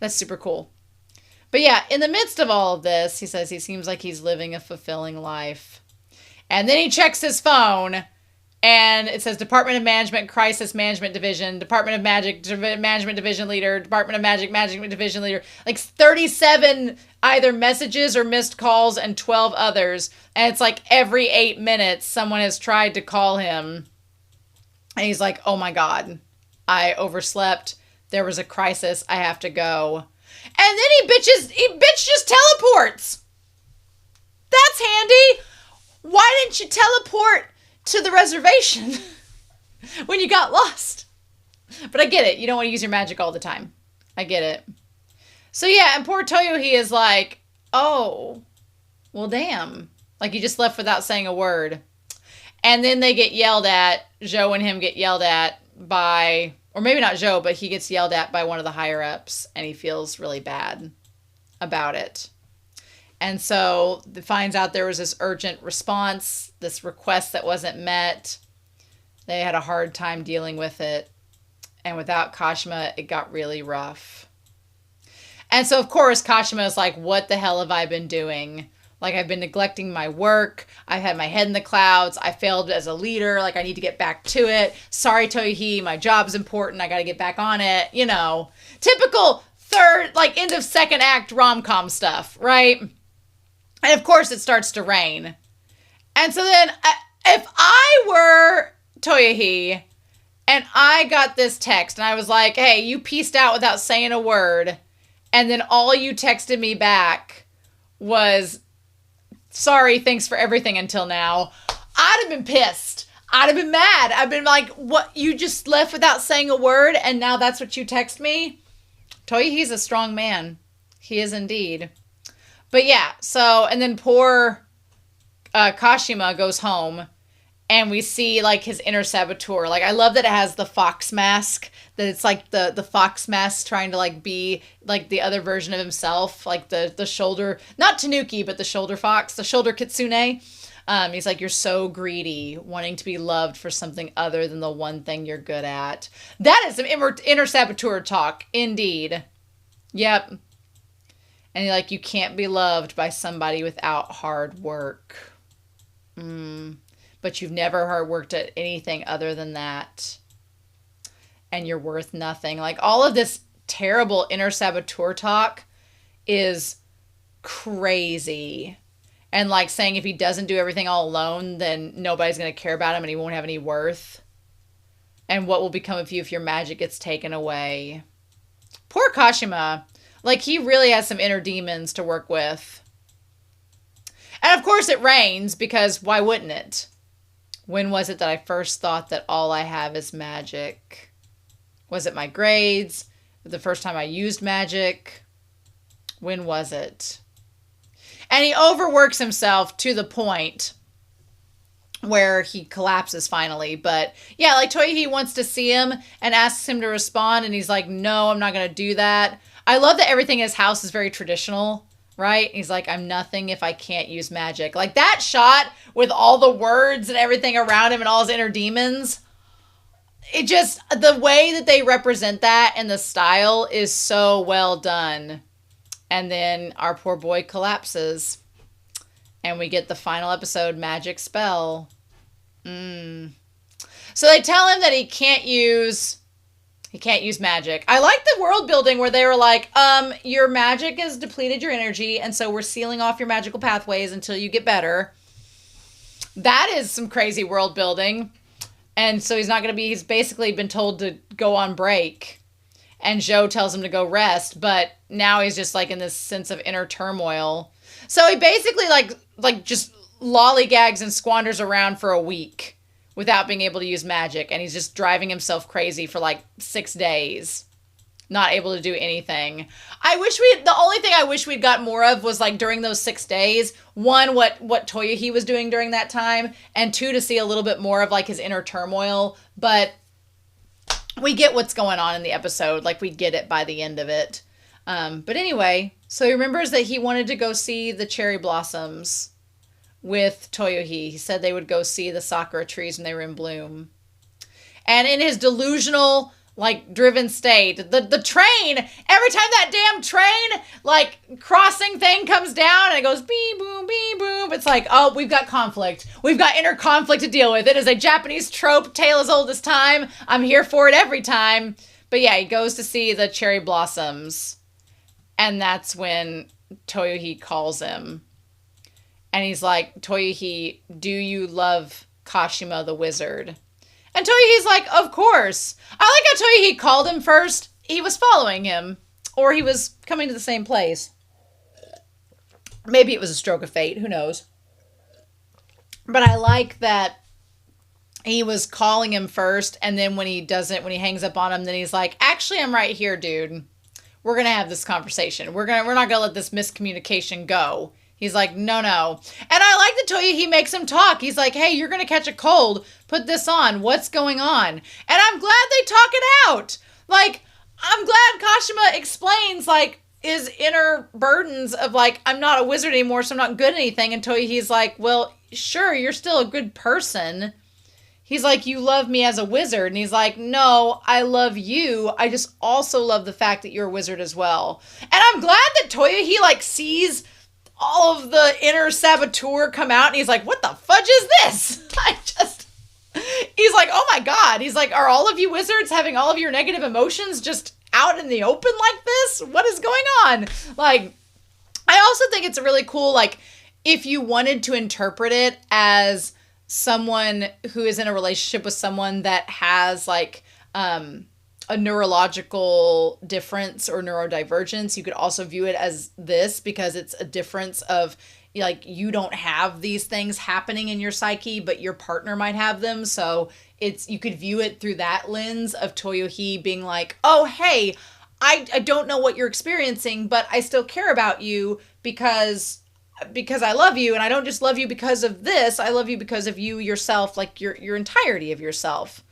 That's super cool. But yeah, in the midst of all of this, he says he seems like he's living a fulfilling life. And then he checks his phone, and it says Department of Management, Crisis Management Division, Department of Magic, Management Division Leader, Department of Magic, Management Division Leader. Like 37 either messages or missed calls and 12 others. And it's like every 8 minutes, someone has tried to call him. And he's like, oh my God, I overslept. There was a crisis. I have to go. And then he just teleports. That's handy. Why didn't you teleport to the reservation when you got lost? But I get it. You don't want to use your magic all the time. I get it. So yeah, and poor Toyohi is like, oh, well, damn. Like he just left without saying a word. And then they get yelled at. Joe and him get yelled at by... Or maybe not Joe, but he gets yelled at by one of the higher-ups, and he feels really bad about it. And so he finds out there was this urgent response, this request that wasn't met. They had a hard time dealing with it. And without Kashima, it got really rough. And so, of course, Kashima is like, what the hell have I been doing? Like, I've been neglecting my work. I've had my head in the clouds. I failed as a leader. Like, I need to get back to it. Sorry, Toyohi, my job's important. I got to get back on it. You know, typical third, like, end of second act rom-com stuff, right? And, of course, it starts to rain. And so then, if I were Toyohi and I got this text and I was like, hey, you pieced out without saying a word, and then all you texted me back was... sorry, thanks for everything until now. I'd have been pissed. I'd have been mad. I've been like, what? You just left without saying a word and now that's what you text me? Toyohi's a strong man. He is indeed. But yeah, so, and then poor Kashima goes home and we see like his inner saboteur. Like I love that it has the fox mask, that it's like the fox mask trying to like be like the other version of himself, like the shoulder, not Tanuki, but the shoulder fox, the shoulder kitsune. He's like, you're so greedy, wanting to be loved for something other than the one thing you're good at. That is some inner saboteur talk, indeed. Yep. And you're like, you can't be loved by somebody without hard work. But you've never hard worked at anything other than that. And you're worth nothing. Like all of this terrible inner saboteur talk is crazy. And like saying if he doesn't do everything all alone, then nobody's going to care about him and he won't have any worth. And what will become of you if your magic gets taken away? Poor Kashima. Like he really has some inner demons to work with. And of course it rains because why wouldn't it? When was it that I first thought that all I have is magic? Was it my grades? The first time I used magic? When was it? And he overworks himself to the point where he collapses finally. But yeah, like Toyohi wants to see him and asks him to respond. And he's like, no, I'm not going to do that. I love that everything in his house is very traditional, right? He's like, I'm nothing if I can't use magic. Like that shot with all the words and everything around him and all his inner demons. It just, the way that they represent that and the style is so well done. And then our poor boy collapses. And we get the final episode, Magic Spell. So they tell him that he can't use magic. I like the world building where they were like, your magic has depleted your energy, and so we're sealing off your magical pathways until you get better. That is some crazy world building. And so he's basically been told to go on break. And Joe tells him to go rest, but now he's just like in this sense of inner turmoil. So he basically like just lollygags and squanders around for a week without being able to use magic. And he's just driving himself crazy for like 6 days. Not able to do anything. The only thing I wish we'd got more of was like during those 6 days, one, what Toyohi was doing during that time, and two, to see a little bit more of like his inner turmoil. But we get what's going on in the episode. Like we get it by the end of it. But anyway, so he remembers that he wanted to go see the cherry blossoms with Toyohi. He said they would go see the sakura trees when they were in bloom. And in his delusional, like, driven state, the train, every time that damn train, like, crossing thing comes down and it goes beep, boom, beep, boom, it's like, oh, we've got conflict. We've got inner conflict to deal with. It is a Japanese trope, tale as old as time. I'm here for it every time. But yeah, he goes to see the cherry blossoms. And that's when Toyohi calls him. And he's like, Toyohi, do you love Kashima the wizard? And Toyohi's like, of course. I like how Toyohi called him first. He was following him. Or he was coming to the same place. Maybe it was a stroke of fate. Who knows? But I like that he was calling him first. And then when he hangs up on him, then he's like, actually, I'm right here, dude. We're going to have this conversation. We're not going to let this miscommunication go. He's like, no. And I like that Toyohi makes him talk. He's like, hey, you're going to catch a cold. Put this on. What's going on? And I'm glad they talk it out. Like, I'm glad Kashima explains, like, his inner burdens of, like, I'm not a wizard anymore, so I'm not good at anything. And Toyohi's like, well, sure, you're still a good person. He's like, you love me as a wizard. And he's like, no, I love you. I just also love the fact that you're a wizard as well. And I'm glad that Toyohi, like, sees all of the inner saboteur come out. And he's like, what the fudge is this? He's like, oh my God. He's like, are all of you wizards having all of your negative emotions just out in the open like this? What is going on? Like, I also think it's really cool, like, if you wanted to interpret it as someone who is in a relationship with someone that has, like, a neurological difference or neurodivergence, you could also view it as this, because it's a difference of, like, you don't have these things happening in your psyche, but your partner might have them. So you could view it through that lens of Toyohi being like, oh, hey, I don't know what you're experiencing, but I still care about you because I love you, and I don't just love you because of this. I love you because of you yourself, like your entirety of yourself.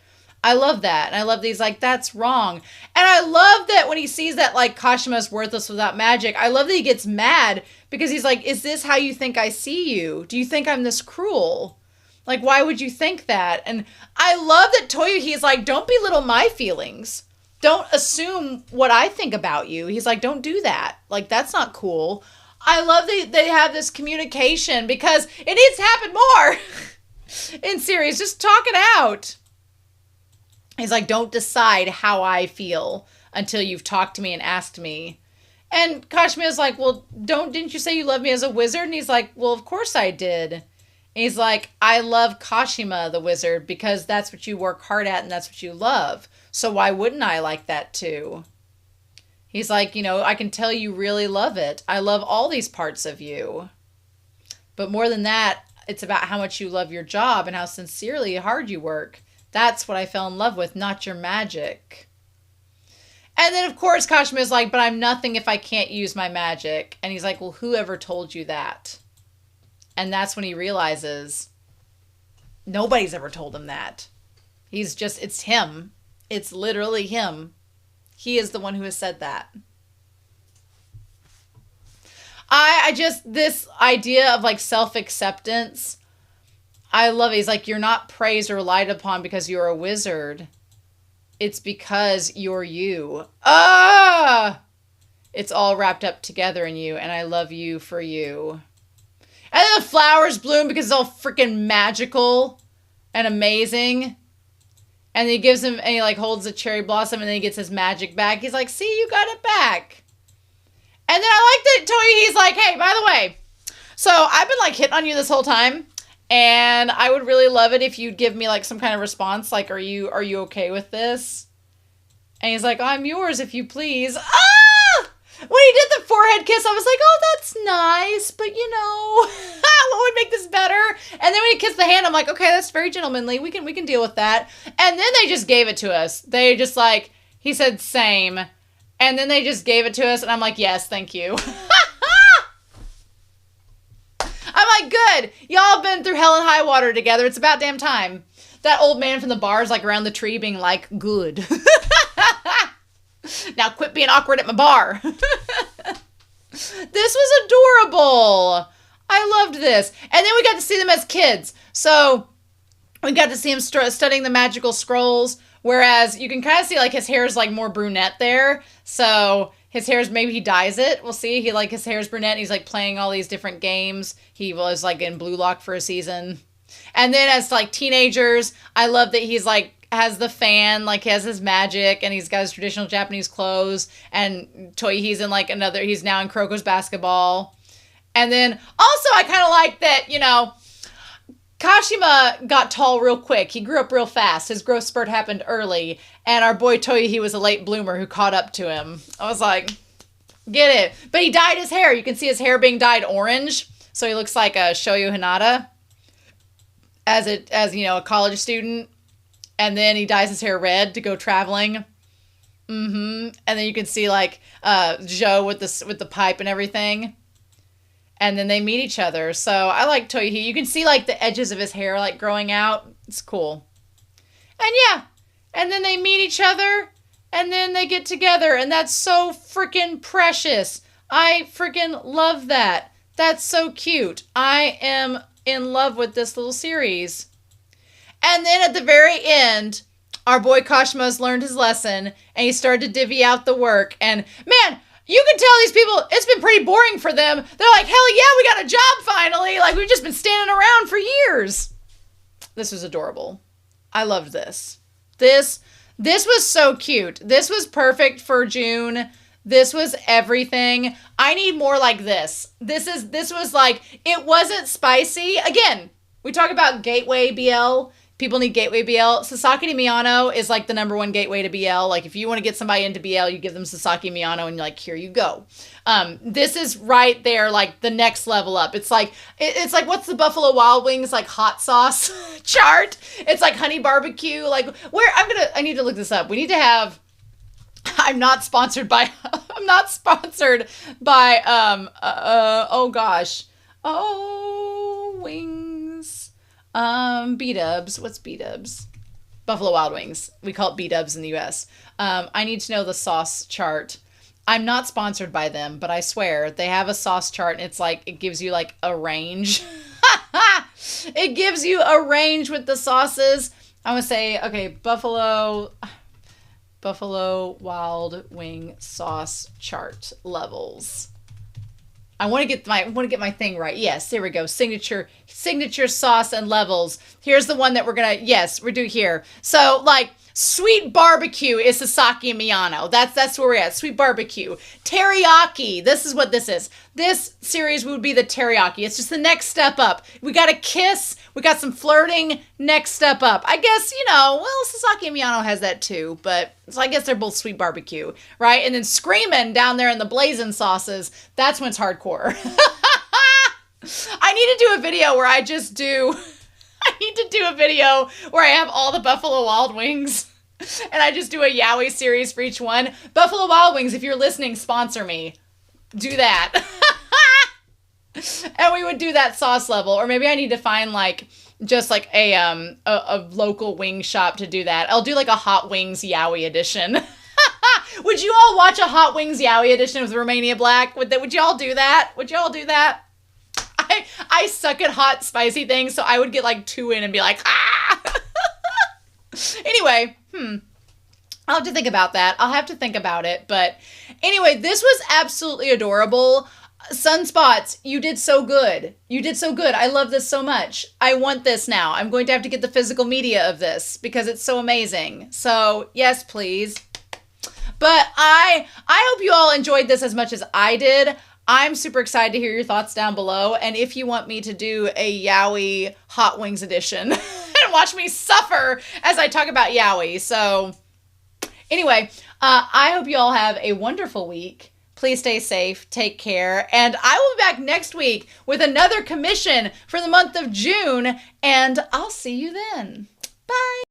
I love that. And I love these, like, that's wrong. And I love that when he sees that, like, Kashima's worthless without magic, I love that he gets mad because he's like, is this how you think I see you? Do you think I'm this cruel? Like, why would you think that? And I love that Toyohi is like, don't belittle my feelings. Don't assume what I think about you. He's like, don't do that. Like, that's not cool. I love that they have this communication because it needs to happen more in series. Just talk it out. He's like, don't decide how I feel until you've talked to me and asked me. And Kashima's like, well, didn't you say you love me as a wizard? And he's like, well, of course I did. And he's like, I love Kashima the wizard because that's what you work hard at and that's what you love. So why wouldn't I like that too? He's like, I can tell you really love it. I love all these parts of you. But more than that, it's about how much you love your job and how sincerely hard you work. That's what I fell in love with, not your magic. And then, of course, Kashima is like, but I'm nothing if I can't use my magic. And he's like, well, whoever told you that? And that's when he realizes nobody's ever told him that. It's him. It's literally him. He is the one who has said that. This idea of, like, self-acceptance, I love it. He's like, you're not praised or relied upon because you're a wizard. It's because you're you. It's all wrapped up together in you, and I love you for you. And then the flowers bloom because it's all freaking magical and amazing. And he gives him, and he like holds the cherry blossom, and then he gets his magic back. He's like, see, you got it back. And then I like that Toyohi's like, hey, by the way, so I've been like hitting on you this whole time, and I would really love it if you'd give me like some kind of response, like, are you okay with this? And he's like, I'm yours if you please. Ah! When he did the forehead kiss, I was like, oh, that's nice, but you know, what would make this better? And then when he kissed the hand, I'm like, okay, that's very gentlemanly. We can deal with that. And then they just gave it to us. They just like, he said same. And then they just gave it to us, and I'm like, yes, thank you. I'm like, good. Y'all have been through hell and high water together. It's about damn time. That old man from the bar is like around the tree being like, good. Now quit being awkward at my bar. This was adorable. I loved this. And then we got to see them as kids. So we got to see him studying the magical scrolls. Whereas you can kind of see like his hair is like more brunette there. So his hair's, maybe he dyes it. We'll see. He like his hair's brunette. And he's like playing all these different games. He was like in Blue Lock for a season. And then as like teenagers, I love that he's like has the fan, like he has his magic, and he's got his traditional Japanese clothes, and Toyohi's in like he's now in Kroko's basketball. And then also I kind of like that, you know, Kashima got tall real quick. He grew up real fast. His growth spurt happened early, and our boy Toyohi was a late bloomer who caught up to him. I was like, get it. But he dyed his hair. You can see his hair being dyed orange, so he looks like a Shoyo Hinata as you know, a college student. And then he dyes his hair red to go traveling. And then you can see like Joe with the pipe and everything. And then they meet each other. So I like Toyohi. You can see like the edges of his hair like growing out. It's cool. And yeah. And then they meet each other. And then they get together. And that's so freaking precious. I freaking love that. That's so cute. I am in love with this little series. And then at the very end, our boy Kashima's learned his lesson, and he started to divvy out the work. And man, you can tell these people, it's been pretty boring for them. They're like, hell yeah, we got a job finally. Like, we've just been standing around for years. This was adorable. I loved this. This was so cute. This was perfect for June. This was everything. I need more like this. This was like, it wasn't spicy. Again, we talk about gateway BL. People need gateway BL. Sasaki to Miyano is like the #1 gateway to BL. Like if you want to get somebody into BL, you give them Sasaki Miyano and you're like, here you go. This is right there, like the next level up. It's like what's the Buffalo Wild Wings like hot sauce chart? It's like honey barbecue. Like I need to look this up. We need to have. I'm not sponsored by. Oh gosh. Oh, wings. B-dubs. What's B-dubs? Buffalo Wild Wings. We call it B-dubs in the US. I need to know the sauce chart. I'm not sponsored by them, but I swear they have a sauce chart, and it's like, it gives you like a range. It gives you a range with the sauces. I'm going to say, okay, Buffalo Wild Wing sauce chart levels. I want to get my thing right. Yes, there we go. Signature sauce and levels. Here's the one that we're doing here. So like sweet barbecue is Sasaki and Miyano. That's where we're at. Sweet barbecue. Teriyaki. This is what this is. This series would be the teriyaki. It's just the next step up. We got a kiss. We got some flirting. Next step up. I guess, Sasaki and Miyano has that too, but so I guess they're both sweet barbecue, right? And then screaming down there in the blazing sauces. That's when it's hardcore. I need to do a video where I have all the Buffalo Wild Wings and I just do a yaoi series for each one. Buffalo Wild Wings, if you're listening, sponsor me. Do that. And we would do that sauce level, or maybe I need to find like just like a local wing shop to do that. I'll do like a Hot Wings yaoi edition. Would you all watch a Hot Wings yaoi edition with Romania Black? Would y'all do that? Would y'all do that? I suck at hot, spicy things, so I would get like 2 in and be like, ah! Anyway, I'll have to think about that. I'll have to think about it. But anyway, this was absolutely adorable. Sunspots, you did so good. You did so good. I love this so much. I want this now. I'm going to have to get the physical media of this because it's so amazing. So, yes, please. But I hope you all enjoyed this as much as I did. I'm super excited to hear your thoughts down below. And if you want me to do a Yowie Hot Wings edition and watch me suffer as I talk about Yowie. So anyway, I hope you all have a wonderful week. Please stay safe, take care, and I will be back next week with another commission for the month of June, and I'll see you then. Bye.